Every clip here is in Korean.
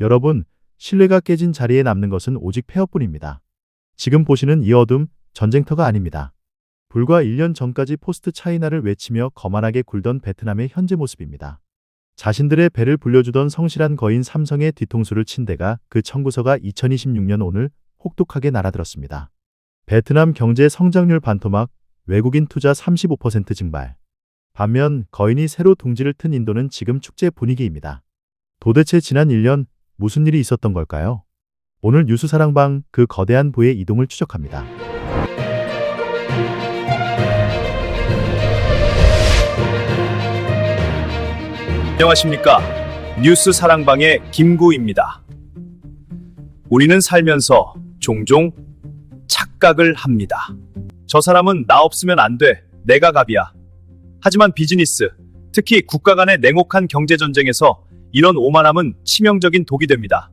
여러분, 신뢰가 깨진 자리에 남는 것은 오직 폐허뿐입니다. 지금 보시는 이 어둠, 전쟁터가 아닙니다. 불과 1년 전까지 포스트 차이나를 외치며 거만하게 굴던 베트남의 현재 모습입니다. 자신들의 배를 불려주던 성실한 거인 삼성의 뒤통수를 친 데가 그 청구서가 2026년 오늘 혹독하게 날아들었습니다. 베트남 경제 성장률 반토막, 외국인 투자 35% 증발. 반면 거인이 새로 둥지를 튼 인도는 지금 축제 분위기입니다. 도대체 지난 1년 무슨 일이 있었던 걸까요? 오늘 뉴스 사랑방 그 거대한 부의 이동을 추적합니다. 안녕하십니까. 뉴스 사랑방의 김구입니다. 우리는 살면서 종종 착각을 합니다. 저 사람은 나 없으면 안 돼. 내가 갑이야. 하지만 비즈니스, 특히 국가 간의 냉혹한 경제전쟁에서 이런 오만함은 치명적인 독이 됩니다.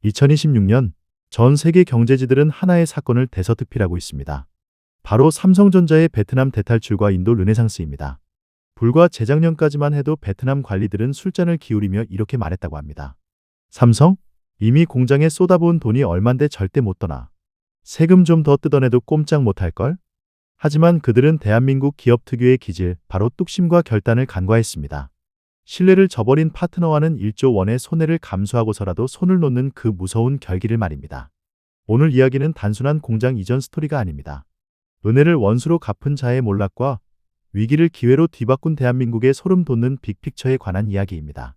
2026년 전 세계 경제지들은 하나의 사건을 대서특필하고 있습니다. 바로 삼성전자의 베트남 대탈출과 인도 르네상스입니다. 불과 재작년까지만 해도 베트남 관리들은 술잔을 기울이며 이렇게 말했다고 합니다. 삼성? 이미 공장에 쏟아부은 돈이 얼만데 절대 못 떠나. 세금 좀 더 뜯어내도 꼼짝 못할걸? 하지만 그들은 대한민국 기업 특유의 기질, 바로 뚝심과 결단을 간과했습니다. 신뢰를 저버린 파트너와는 1조 원의 손해를 감수하고서라도 손을 놓는 그 무서운 결기를 말입니다. 오늘 이야기는 단순한 공장 이전 스토리가 아닙니다. 은혜를 원수로 갚은 자의 몰락과 위기를 기회로 뒤바꾼 대한민국의 소름 돋는 빅픽처에 관한 이야기입니다.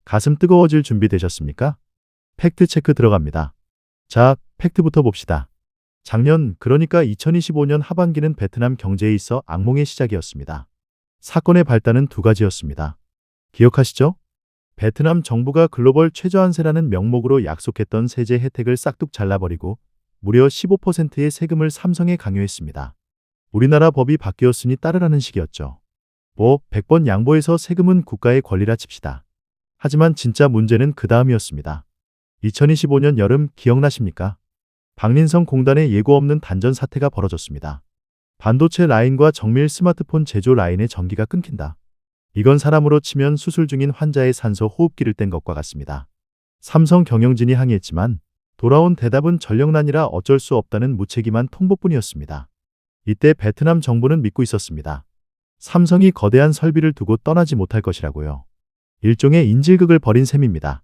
가슴 뜨거워질 준비 되셨습니까? 팩트 체크 들어갑니다. 자, 팩트부터 봅시다. 작년, 그러니까 2025년 하반기는 베트남 경제에 있어 악몽의 시작이었습니다. 사건의 발단은 두 가지였습니다. 기억하시죠? 베트남 정부가 글로벌 최저한세라는 명목으로 약속했던 세제 혜택을 싹둑 잘라버리고 무려 15%의 세금을 삼성에 강요했습니다. 우리나라 법이 바뀌었으니 따르라는 식이었죠. 100번 양보해서 세금은 국가의 권리라 칩시다. 하지만 진짜 문제는 그 다음이었습니다. 2025년 여름 기억나십니까? 박린성 공단의 예고 없는 단전 사태가 벌어졌습니다. 반도체 라인과 정밀 스마트폰 제조 라인의 전기가 끊긴다. 이건 사람으로 치면 수술 중인 환자의 산소 호흡기를 뗀 것과 같습니다. 삼성 경영진이 항의했지만 돌아온 대답은 전력난이라 어쩔 수 없다는 무책임한 통보뿐이었습니다. 이때 베트남 정부는 믿고 있었습니다. 삼성이 거대한 설비를 두고 떠나지 못할 것이라고요. 일종의 인질극을 벌인 셈입니다.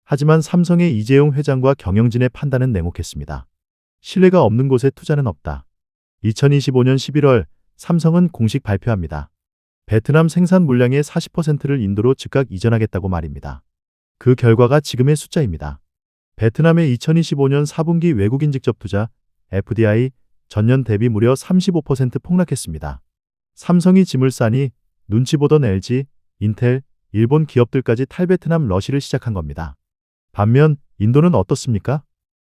하지만 삼성의 이재용 회장과 경영진의 판단은 냉혹했습니다. 신뢰가 없는 곳에 투자는 없다. 2025년 11월 삼성은 공식 발표합니다. 베트남 생산 물량의 40%를 인도로 즉각 이전하겠다고 말입니다. 그 결과가 지금의 숫자입니다. 베트남의 2025년 4분기 외국인 직접 투자 FDI 전년 대비 무려 35% 폭락했습니다. 삼성이 짐을 싸니 눈치 보던 LG, 인텔, 일본 기업들까지 탈베트남 러시를 시작한 겁니다. 반면 인도는 어떻습니까?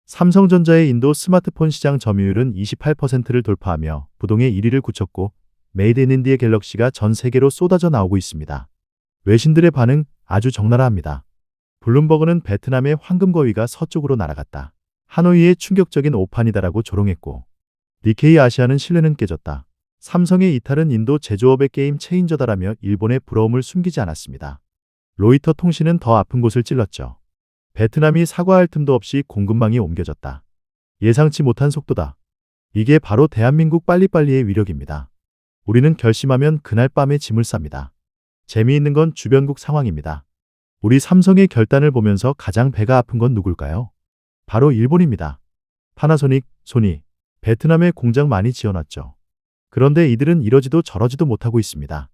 삼성전자의 인도 스마트폰 시장 점유율은 28%를 돌파하며 부동의 1위를 굳혔고 메이드 인 인디의 갤럭시가 전 세계로 쏟아져 나오고 있습니다. 외신들의 반응 아주 적나라합니다. 블룸버그는 베트남의 황금거위가 서쪽으로 날아갔다. 하노이의 충격적인 오판이다라고 조롱했고 니케이 아시아는 신뢰는 깨졌다. 삼성의 이탈은 인도 제조업의 게임 체인저다라며 일본의 부러움을 숨기지 않았습니다. 로이터 통신은 더 아픈 곳을 찔렀죠. 베트남이 사과할 틈도 없이 공급망이 옮겨졌다. 예상치 못한 속도다. 이게 바로 대한민국 빨리빨리의 위력입니다. 우리는 결심하면 그날 밤에 짐을 쌉니다. 재미있는 건 주변국 상황입니다. 우리 삼성의 결단을 보면서 가장 배가 아픈 건 누굴까요? 바로 일본입니다. 파나소닉, 소니, 베트남에 공장 많이 지어놨죠. 그런데 이들은 이러지도 저러지도 못하고 있습니다.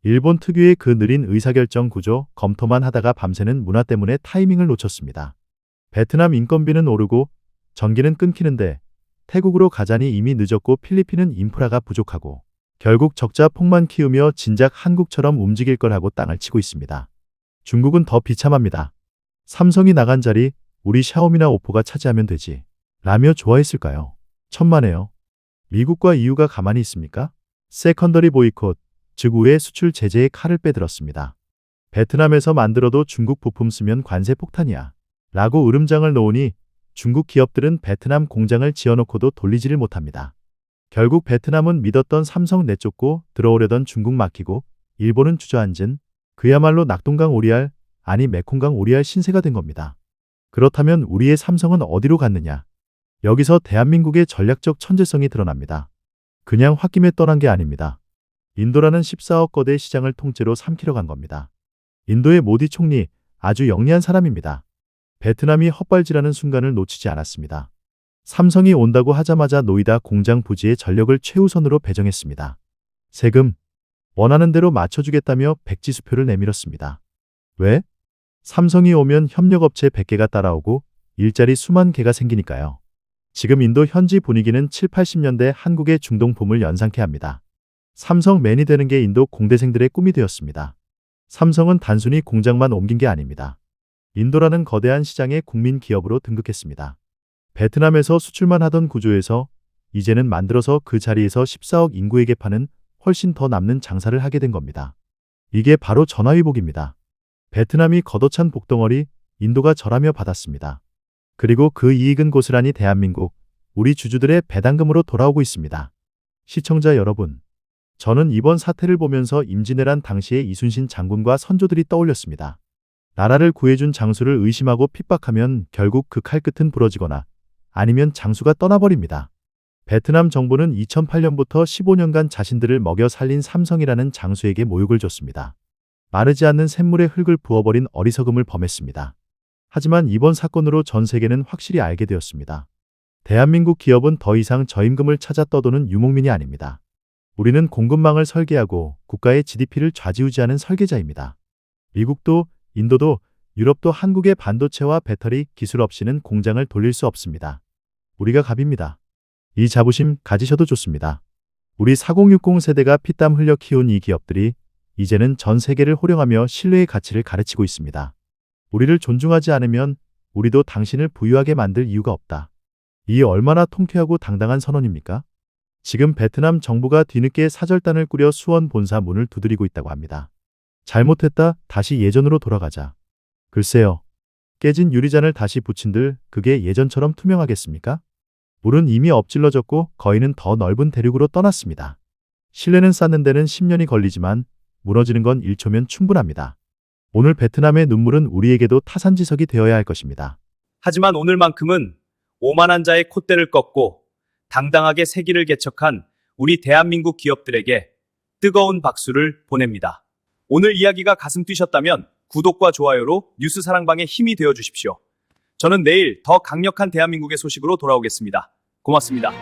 일본 특유의 그 느린 의사결정 구조, 검토만 하다가 밤새는 문화 때문에 타이밍을 놓쳤습니다. 베트남 인건비는 오르고 전기는 끊기는데 태국으로 가자니 이미 늦었고 필리핀은 인프라가 부족하고 결국 적자 폭만 키우며 진작 한국처럼 움직일 걸 하고 땅을 치고 있습니다. 중국은 더 비참합니다. 삼성이 나간 자리 우리 샤오미나 오포가 차지하면 되지. 라며 좋아했을까요? 천만에요. 미국과 EU가 가만히 있습니까? 세컨더리 보이콧, 즉 우회 수출 제재에 칼을 빼들었습니다. 베트남에서 만들어도 중국 부품 쓰면 관세 폭탄이야. 라고 으름장을 놓으니 중국 기업들은 베트남 공장을 지어놓고도 돌리지를 못합니다. 결국 베트남은 믿었던 삼성 내쫓고 들어오려던 중국 막히고 일본은 주저앉은 그야말로 낙동강 오리알, 아니 메콩강 오리알 신세가 된 겁니다. 그렇다면 우리의 삼성은 어디로 갔느냐? 여기서 대한민국의 전략적 천재성이 드러납니다. 그냥 홧김에 떠난 게 아닙니다. 인도라는 14억 거대 시장을 통째로 삼키러 간 겁니다. 인도의 모디 총리, 아주 영리한 사람입니다. 베트남이 헛발질하는 순간을 놓치지 않았습니다. 삼성이 온다고 하자마자 노이다 공장 부지에 전력을 최우선으로 배정했습니다. 세금, 원하는 대로 맞춰주겠다며 백지수표를 내밀었습니다. 왜? 삼성이 오면 협력업체 100개가 따라오고 일자리 수만 개가 생기니까요. 지금 인도 현지 분위기는 7, 80년대 한국의 중동봄을 연상케 합니다. 삼성맨이 되는 게 인도 공대생들의 꿈이 되었습니다. 삼성은 단순히 공장만 옮긴 게 아닙니다. 인도라는 거대한 시장의 국민 기업으로 등극했습니다. 베트남에서 수출만 하던 구조에서 이제는 만들어서 그 자리에서 14억 인구에게 파는 훨씬 더 남는 장사를 하게 된 겁니다. 이게 바로 전화위복입니다. 베트남이 걷어찬 복덩어리, 인도가 절하며 받았습니다. 그리고 그 이익은 고스란히 대한민국, 우리 주주들의 배당금으로 돌아오고 있습니다. 시청자 여러분, 저는 이번 사태를 보면서 임진왜란 당시의 이순신 장군과 선조들이 떠올렸습니다. 나라를 구해준 장수를 의심하고 핍박하면 결국 그 칼끝은 부러지거나 아니면 장수가 떠나버립니다. 베트남 정부는 2008년부터 15년간 자신들을 먹여 살린 삼성이라는 장수에게 모욕을 줬습니다. 마르지 않는 샘물에 흙을 부어버린 어리석음을 범했습니다. 하지만 이번 사건으로 전 세계는 확실히 알게 되었습니다. 대한민국 기업은 더 이상 저임금을 찾아 떠도는 유목민이 아닙니다. 우리는 공급망을 설계하고 국가의 GDP를 좌지우지하는 설계자입니다. 미국도, 인도도, 유럽도 한국의 반도체와 배터리 기술 없이는 공장을 돌릴 수 없습니다. 우리가 갑입니다. 이 자부심 가지셔도 좋습니다. 우리 4060 세대가 피땀 흘려 키운 이 기업들이 이제는 전 세계를 호령하며 신뢰의 가치를 가르치고 있습니다. 우리를 존중하지 않으면 우리도 당신을 부유하게 만들 이유가 없다. 이 얼마나 통쾌하고 당당한 선언입니까? 지금 베트남 정부가 뒤늦게 사절단을 꾸려 수원 본사 문을 두드리고 있다고 합니다. 잘못했다, 다시 예전으로 돌아가자. 글쎄요. 깨진 유리잔을 다시 붙인들 그게 예전처럼 투명하겠습니까? 물은 이미 엎질러졌고 거인은 더 넓은 대륙으로 떠났습니다. 신뢰는 쌓는 데는 10년이 걸리지만 무너지는 건 1초면 충분합니다. 오늘 베트남의 눈물은 우리에게도 타산지석이 되어야 할 것입니다. 하지만 오늘만큼은 오만한 자의 콧대를 꺾고 당당하게 세기를 개척한 우리 대한민국 기업들에게 뜨거운 박수를 보냅니다. 오늘 이야기가 가슴 뛰셨다면 구독과 좋아요로 뉴스 사랑방에 힘이 되어 주십시오. 저는 내일 더 강력한 대한민국의 소식으로 돌아오겠습니다. 고맙습니다.